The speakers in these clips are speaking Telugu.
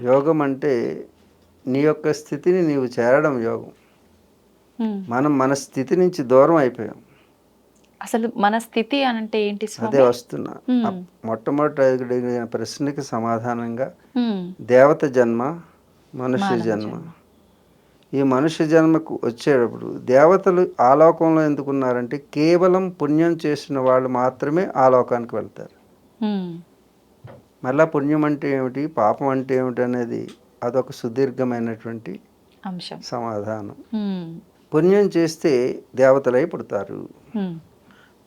యోగం అంటే నీ యొక్క స్థితిని నీవు చేరడం యోగం. మనం మన స్థితి నుంచి దూరం అయిపోయాం. అసలు మన స్థితి అనంటే ఏంటి అదే స్వామి? వస్తున్నా. మొట్టమొదట అడిగిన ప్రశ్నకి సమాధానంగా దేవత జన్మ, మనుష్య మానవ జన్మ. జన్మ. ఈ మనుష్య జన్మకు వచ్చేటప్పుడు దేవతలు ఆ లోకంలో ఎందుకున్నారంటే కేవలం పుణ్యం చేసిన వాళ్ళు మాత్రమే ఆ లోకానికి వెళ్తారు. మళ్ళా పుణ్యం అంటే ఏమిటి, పాపం అంటే ఏమిటి అనేది అదొక సుదీర్ఘమైనటువంటి అంశం. సమాధానం. పుణ్యం చేస్తే దేవతలై పుడతారు.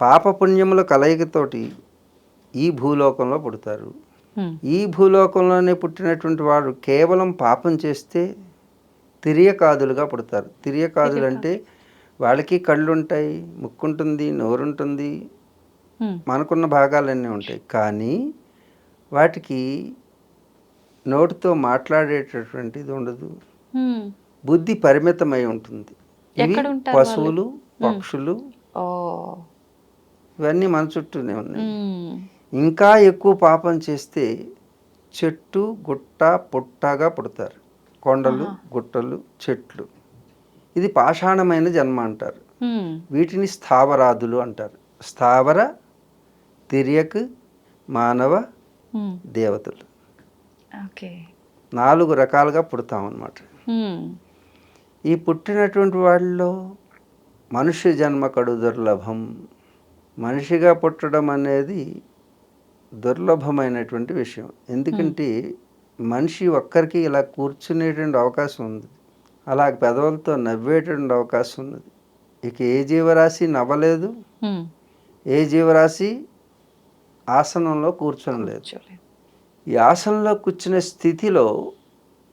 పాప పుణ్యముల కలయికతోటి ఈ భూలోకంలో పుడతారు. ఈ భూలోకంలోనే పుట్టినటువంటి వాడు కేవలం పాపం చేస్తే తిరియకాదులుగా పుడతారు. తిరియకాదులు అంటే వాళ్ళకి కళ్ళు ఉంటాయి, ముక్కుంటుంది, నోరుంటుంది, మనకున్న భాగాలన్నీ ఉంటాయి. కానీ వాటికి నోటితో మాట్లాడేటటువంటిది ఉండదు, బుద్ధి పరిమితమై ఉంటుంది. ఇవి పశువులు, పక్షులు ఇవన్నీ మన చుట్టూనే ఉన్నాయి. ఇంకా ఎక్కువ పాపం చేస్తే చెట్టు, గుట్ట, పుట్టగా పుడతారు. కొండలు, గుట్టలు, చెట్లు. ఇది పాషాణమైన జన్మ అంటారు. వీటిని స్థావరాదులు అంటారు. స్థావర, తిర్యక్, మానవ, దేవతలు. 4 రకాలుగా పుడతామన్నమాట. ఈ పుట్టినటువంటి వాళ్ళలో మనుష్య జన్మ కడు దుర్లభం. మనిషిగా పుట్టడం అనేది దుర్లభమైనటువంటి విషయం. ఎందుకంటే మనిషి ఒక్కరికి ఇలా కూర్చునేటువంటి అవకాశం ఉంది, అలా పెదవులతో నవ్వేటువంటి అవకాశం ఉన్నది. ఇక ఏ జీవరాశి నవ్వలేదు, ఏ జీవరాశి ఆసనంలో కూర్చోలేదు. ఈ ఆసనంలో కూర్చునే స్థితిలో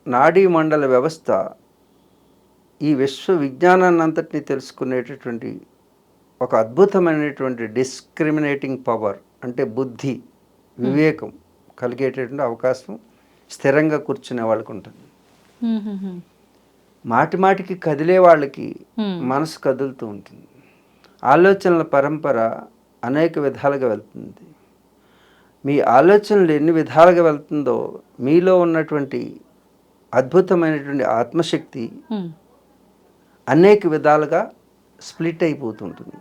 నాడీ మండల వ్యవస్థ ఈ విశ్వ విజ్ఞానాన్ని అంతటినీ తెలుసుకునేటటువంటి ఒక అద్భుతమైనటువంటి డిస్క్రిమినేటింగ్ పవర్, అంటే బుద్ధి, వివేకం కలిగేటటువంటి అవకాశం స్థిరంగా కూర్చునే వాళ్ళకు ఉంటుంది. మాటి మాటికి కదిలే వాళ్ళకి మనసు కదులుతూ ఉంటుంది. ఆలోచనల పరంపర అనేక విధాలుగా వెళ్తుంది. మీ ఆలోచనలు ఎన్ని విధాలుగా వెళ్తుందో మీలో ఉన్నటువంటి అద్భుతమైనటువంటి ఆత్మశక్తి అనేక విధాలుగా స్ప్లిట్ అయిపోతుంటుంది.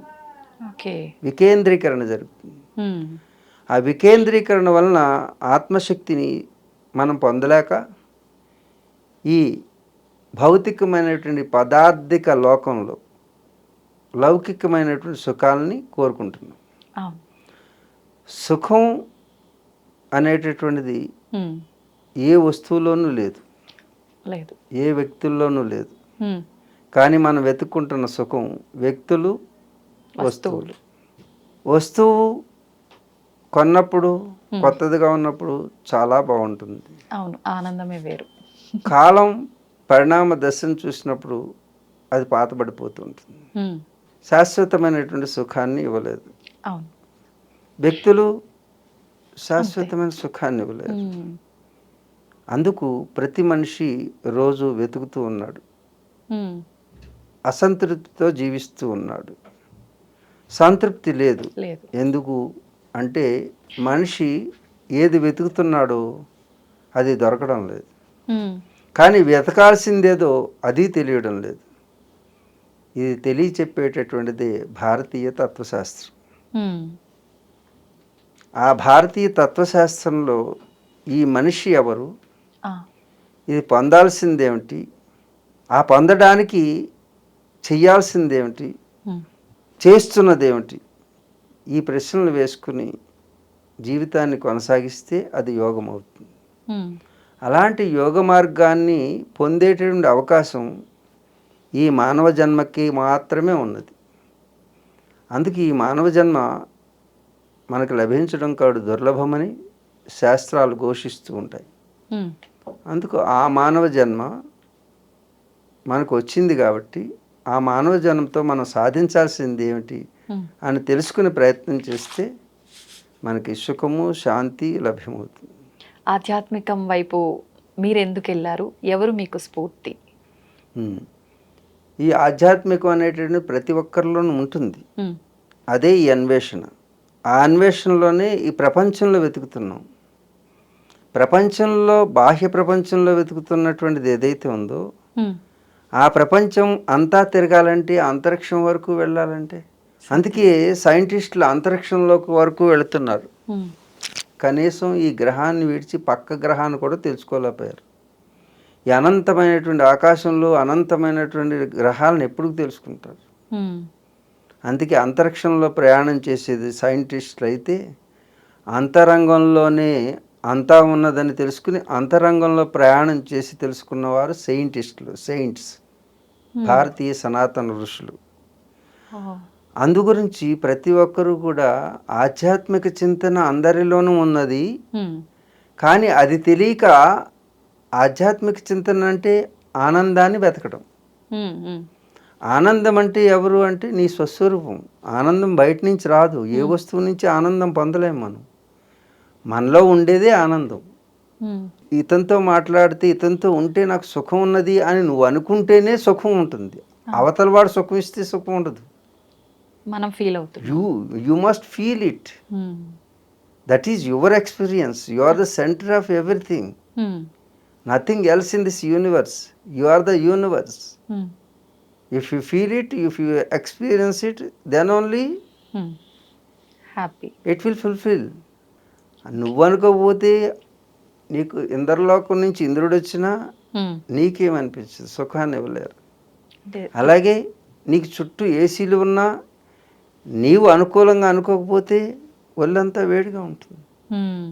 వికేంద్రీకరణ జరుగుతుంది. ఆ వికేంద్రీకరణ వలన ఆత్మశక్తిని మనం పొందలేక ఈ భౌతికమైనటువంటి పదార్థిక లోకంలో లౌకికమైనటువంటి సుఖాలని కోరుకుంటున్నాం. సుఖం అనేటటువంటిది ఏ వస్తువులోనూ లేదు, ఏ వ్యక్తుల్లోనూ లేదు. కానీ మనం వెతుక్కుంటున్న సుఖం వ్యక్తులు, వస్తువులు. వస్తువు కొన్నప్పుడు, కొత్తదిగా ఉన్నప్పుడు చాలా బాగుంటుంది. అవును, ఆనందమే వేరు. కాలం పరిణామ దశను చూసినప్పుడు అది పాతబడిపోతుంటుంది, శాశ్వతమైనటువంటి సుఖాన్ని ఇవ్వలేదు. వ్యక్తులు శాశ్వతమైన సుఖాన్ని ఇవ్వలేదు. అందుకు ప్రతి మనిషి రోజు వెతుకుతూ ఉన్నాడు, అసంతృప్తితో జీవిస్తూ ఉన్నాడు. సంతృప్తి లేదు. ఎందుకు అంటే మనిషి ఏది వెతుకుతున్నాడో అది దొరకడం లేదు. కానీ వెతకాల్సిందేదో అది తెలియడం లేదు. ఇది తెలియచెప్పేటటువంటిది భారతీయ తత్వశాస్త్రం. ఆ భారతీయ తత్వశాస్త్రంలో ఈ మనిషి ఎవరు, ఇది పొందాల్సిందేమిటి, ఆ పొందడానికి చెయ్యాల్సిందేమిటి, చేస్తున్నదేమిటి, ఈ ప్రశ్నలు వేసుకుని జీవితాన్ని కొనసాగిస్తే అది యోగం అవుతుంది. అలాంటి యోగ మార్గాన్ని పొందేటటువంటి అవకాశం ఈ మానవ జన్మకి మాత్రమే ఉన్నది. అందుకే ఈ మానవ జన్మ మనకు లభించడం కాదు దుర్లభమని శాస్త్రాలు ఘోషిస్తూ ఉంటాయి. అందుకు ఆ మానవ జన్మ మనకు వచ్చింది కాబట్టి ఆ మానవ జన్మతో మనం సాధించాల్సింది ఏమిటి అని తెలుసుకునే ప్రయత్నం చేస్తే మనకి సుఖము, శాంతి లభ్యమవుతుంది. ఆధ్యాత్మికం వైపు మీరు ఎందుకు వెళ్ళారు? ఎవరు మీకు స్ఫూర్తి? ఈ ఆధ్యాత్మికం అనేటువంటి ప్రతి ఒక్కరిలోనూ ఉంటుంది. అదే ఈ అన్వేషణ. ఆ అన్వేషణలోనే ఈ ప్రపంచంలో వెతుకుతున్నాం. ప్రపంచంలో బాహ్య ప్రపంచంలో వెతుకుతున్నటువంటిది ఏదైతే ఉందో హ్మ్. ఆ ప్రపంచం అంతా తిరగాలంటే అంతరిక్షం వరకు వెళ్ళాలంటే అందుకే సైంటిస్టులు అంతరిక్షంలోకి వరకు వెళుతున్నారు. హ్మ్. కనీసం ఈ గ్రహాన్ని విడిచి పక్క గ్రహాన్ని కూడా తెలుసుకోలేకపోయారు. ఈ అనంతమైనటువంటి ఆకాశంలో అనంతమైనటువంటి గ్రహాలను ఎప్పుడు తెలుసుకుంటారు? హ్మ్. అందుకే అంతరిక్షంలో ప్రయాణం చేసేది సైంటిస్టులు అయితే అంతరంగంలోనే అంతా ఉన్నదని తెలుసుకుని అంతరంగంలో ప్రయాణం చేసి తెలుసుకున్నవారు సెయింట్స్ భారతీయ సనాతన ఋషులు. ఓహ్! అందుగురించి ప్రతి ఒక్కరూ కూడా ఆధ్యాత్మిక చింతన అందరిలోనూ ఉన్నది. హ్మ్. కానీ అది తెలియక ఆధ్యాత్మిక చింతన అంటే ఆనందాన్ని వెతకడం. హ్మ్. హ్మ్. ఆనందం అంటే ఎవరు అంటే నీ స్వస్వరూపం. ఆనందం బయట నుంచి రాదు. ఏ వస్తువు నుంచి ఆనందం పొందలేం మనం. మనలో ఉండేదే ఆనందం. హ్మ్. ఇతనితో మాట్లాడితే ఇతనితో ఉంటే నాకు సుఖం ఉన్నది అని నువ్వు అనుకుంటేనే సుఖం ఉంటుంది. అవతల వాడు సుఖం ఇస్తే సుఖం ఉండదు. మనం ఫీల్ అవుతున్నాం. You must feel it. Hmm. That is your experience. You are the centre of everything. Hmm. Nothing else in this universe. You are the universe. Hmm. If you feel it, if you experience it, then only హ్మ్. హ్యాపీ. it will fulfill. నువ్వు అనుకోకపోతే నీకు ఇంద్రలోకం నుంచి ఇంద్రుడు వచ్చినా హ్మ్. నీకేమనిపించదు, సుఖాన్ని ఇవ్వలేరు. అంటే అలాగే నీకు చుట్టూ ఏసీలు ఉన్నా నీవు అనుకూలంగా అనుకోకపోతే ఒళ్ళంతా వేడిగా ఉంటుంది. హ్మ్.